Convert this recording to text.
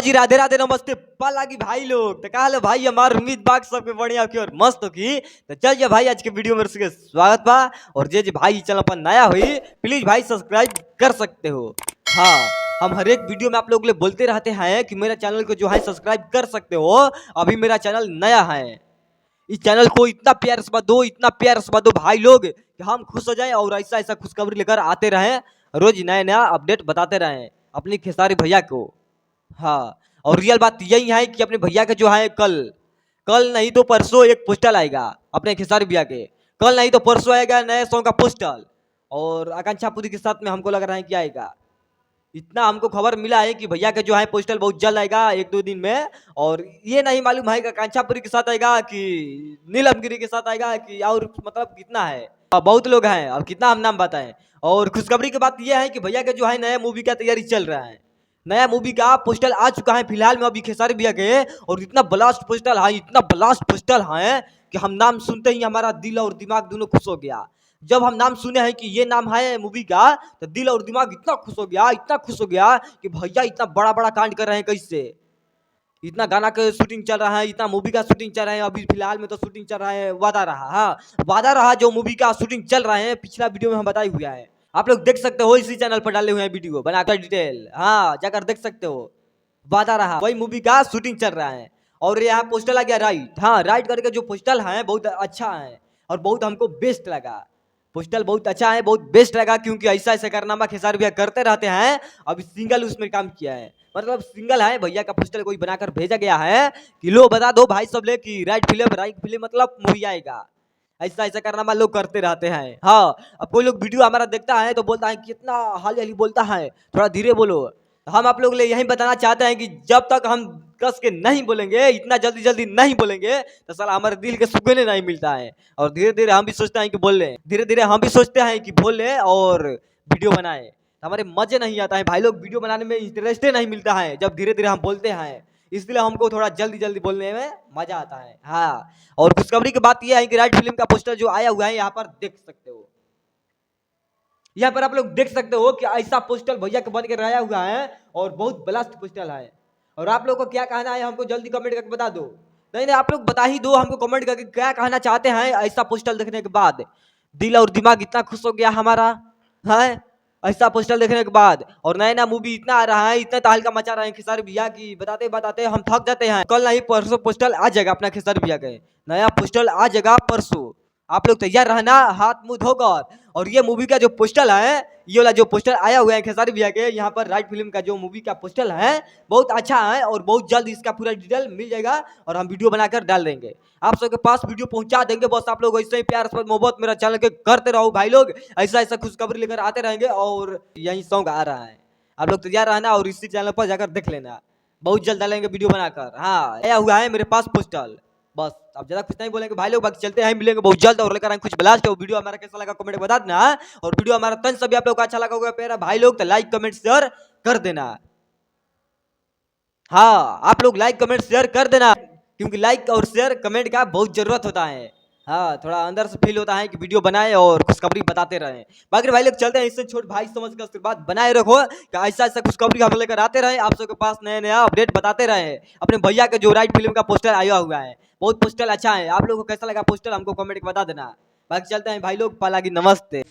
जी राधे राधे नमस्ते पालागी भाई लोग। तो कहा भाई हमार उम्मीद बाग सबके बढ़िया की और मस्त होगी। तो चल भाई आज के वीडियो में स्वागत बा। और जे भाई चैनल पर नया हुई प्लीज भाई सब्सक्राइब कर सकते हो। हाँ, हम हर एक वीडियो में आप लोग बोलते रहते हैं कि मेरा चैनल को जो है सब्सक्राइब कर सकते हो। अभी मेरा चैनल नया है, इस चैनल को इतना प्यार से दो, इतना प्यार से दो भाई लोग कि हम खुश हो जाए और ऐसा ऐसा खुशखबरी लेकर आते रहें, रोज नया नया अपडेट बताते रहें अपनी खेसारी भैया को। हाँ, और रियल बात यही है कि अपने भैया के जो है कल नहीं तो परसों एक पोस्टर आएगा अपने खेसारी भैया के। कल नहीं तो परसों आएगा नए सॉन्ग का पोस्टर, और आकांक्षा पुरी के साथ में हमको लग रहा है कि आएगा। इतना हमको खबर मिला है कि भैया के जो है पोस्टर बहुत जल्द आएगा, एक दो दिन में। और ये नहीं मालूम है कि आकांक्षा पुरी के साथ आएगा कि नीलम गिरी के साथ आएगा कि और मतलब कितना है, बहुत लोग हैं, अब कितना हम नाम बताएं। और खुशखबरी की बात यह है कि भैया के जो है नया मूवी का तैयारी चल रहा है। नया मूवी का पोस्टर आ चुका है फिलहाल में अभी खेसारी भैया के, और इतना ब्लास्ट पोस्टर है, इतना ब्लास्ट पोस्टर है कि हम नाम सुनते ही हमारा दिल और दिमाग दोनों खुश हो गया। जब हम नाम सुने हैं कि ये नाम है मूवी का, तो दिल और दिमाग इतना खुश हो गया, इतना खुश हो गया कि भैया इतना बड़ा बड़ा कांड कर रहे हैं कैसे। इतना गाना का शूटिंग चल रहा है, इतना मूवी का शूटिंग चल रहा है। अभी फिलहाल में तो शूटिंग चल रहा है वादा रहा। हाँ, वादा रहा जो मूवी का शूटिंग चल रहा है, पिछला वीडियो में हम बताया हुआ है, आप लोग देख सकते हो, इसी चैनल पर डाले हुए हैं वीडियो बनाकर डिटेल। हाँ, जाकर देख सकते हो। वादा रहा वही मूवी का शूटिंग चल रहा है। और यहाँ पोस्टर आ गया राइट। हाँ, राइट करके जो पोस्टर है बहुत अच्छा है और बहुत हमको बेस्ट लगा। पोस्टर बहुत अच्छा है, बहुत बेस्ट लगा, क्योंकि ऐसा ऐसा कारनामा खेसारी भैया करते रहते हैं। अभी सिंगल उसमें काम किया है, मतलब सिंगल है भैया का पोस्टर कोई बनाकर भेजा गया है कि लो बता दो भाई सब ले कि राइट फिल्म मतलब मूवी आएगा। ऐसा ऐसा कारनामा लोग करते रहते हैं। हाँ, अब कोई लोग वीडियो हमारा देखता है तो बोलता है कितना हाली हाली बोलता है, थोड़ा धीरे बोलो। हम आप लोग ले यही बताना चाहते हैं कि जब तक हम कस के नहीं बोलेंगे, इतना जल्दी जल्दी नहीं बोलेंगे, तो साला हमारे दिल के सुकून नहीं मिलता है। और धीरे धीरे हम भी सोचते हैं कि बोल लें, धीरे धीरे हम भी सोचते हैं कि बोल लें और वीडियो बनाए। हमारे मजे नहीं आता है भाई लोग, वीडियो बनाने में इंटरेस्ट नहीं मिलता है जब धीरे धीरे हम बोलते हैं, इसलिए हमको थोड़ा जल्दी जल्दी बोलने में मजा आता है। हाँ, और खुशखबरी की बात यह है कि राइट फिल्म का पोस्टर जो आया हुआ है यहाँ पर देख सकते हो, यहाँ पर आप लोग देख सकते हो कि ऐसा पोस्टर भैया के बन के आया हुआ है और बहुत ब्लास्ट पोस्टर है। और आप लोग को क्या कहना है हमको जल्दी कमेंट करके बता दो। नहीं नहीं, आप लोग बता ही दो हमको कमेंट करके क्या कहना चाहते हैं ऐसा पोस्टर देखने के बाद। दिल और दिमाग इतना खुश हो गया हमारा है ऐसा पोस्टर देखने के बाद। और नया नया मूवी इतना आ रहा है, इतना तहलका मचा रहे हैं खेसारी भैया की बताते बताते हम थक जाते हैं। कल नहीं परसों पोस्टर आ जाएगा अपना खेसारी भैया के, नया पोस्टर आ जाएगा परसों। आप लोग तैयार रहना हाथ मुंह धोकर। और ये मूवी का जो पोस्टर है, ये वाला जो पोस्टर आया हुआ है खेसारी भैया के, यहाँ पर राइट फिल्म का जो मूवी का पोस्टर है बहुत अच्छा है और बहुत जल्द इसका पूरा डिटेल मिल जाएगा और हम वीडियो बनाकर डाल देंगे, आप सबके पास वीडियो पहुंचा देंगे। बस आप लोग ऐसे ही प्यार से मोहब्बत मेरा चैनल के करते रहो भाई लोग, ऐसा ऐसा खुशखबरी लेकर आते रहेंगे। और यही सॉन्ग आ रहा है, आप लोग तैयार रहना और इसी चैनल पर जाकर देख लेना, बहुत जल्द डालेंगे वीडियो बनाकर। हाँ, आया हुआ है मेरे पास पोस्टर। बस अब ज्यादा कुछ नहीं बोलेंगे भाई लोग, बाकी चलते हैं, मिलेंगे बहुत जल्द और लेकर आएंगे कुछ ब्लास्ट। और वीडियो हमारा कैसा लगा कमेंट बता देना। और वीडियो हमारा तन सभी आप लोग को अच्छा लगा होगा प्यारा भाई लोग तो लाइक कमेंट शेयर कर देना। हाँ, आप लोग लाइक कमेंट शेयर कर देना, क्योंकि लाइक और शेयर कमेंट का बहुत जरूरत होता है। हाँ, थोड़ा अंदर से फील होता है कि वीडियो बनाए और खुशखबरी बताते रहे। बाकी भाई लोग चलते हैं, इससे छोट भाई समझ कर आशीर्वाद बनाए रखो कि ऐसा ऐसा खुशखबरी हम लेकर आते रहे, आप सबके पास नया नया अपडेट बताते रहे। अपने भैया के जो राइट फिल्म का पोस्टर आया हुआ है, बहुत पोस्टर अच्छा है, आप लोगों को कैसा लगा पोस्टर हमको कमेंट में बता देना। बाकी चलते हैं भाई लोग, पालागी नमस्ते।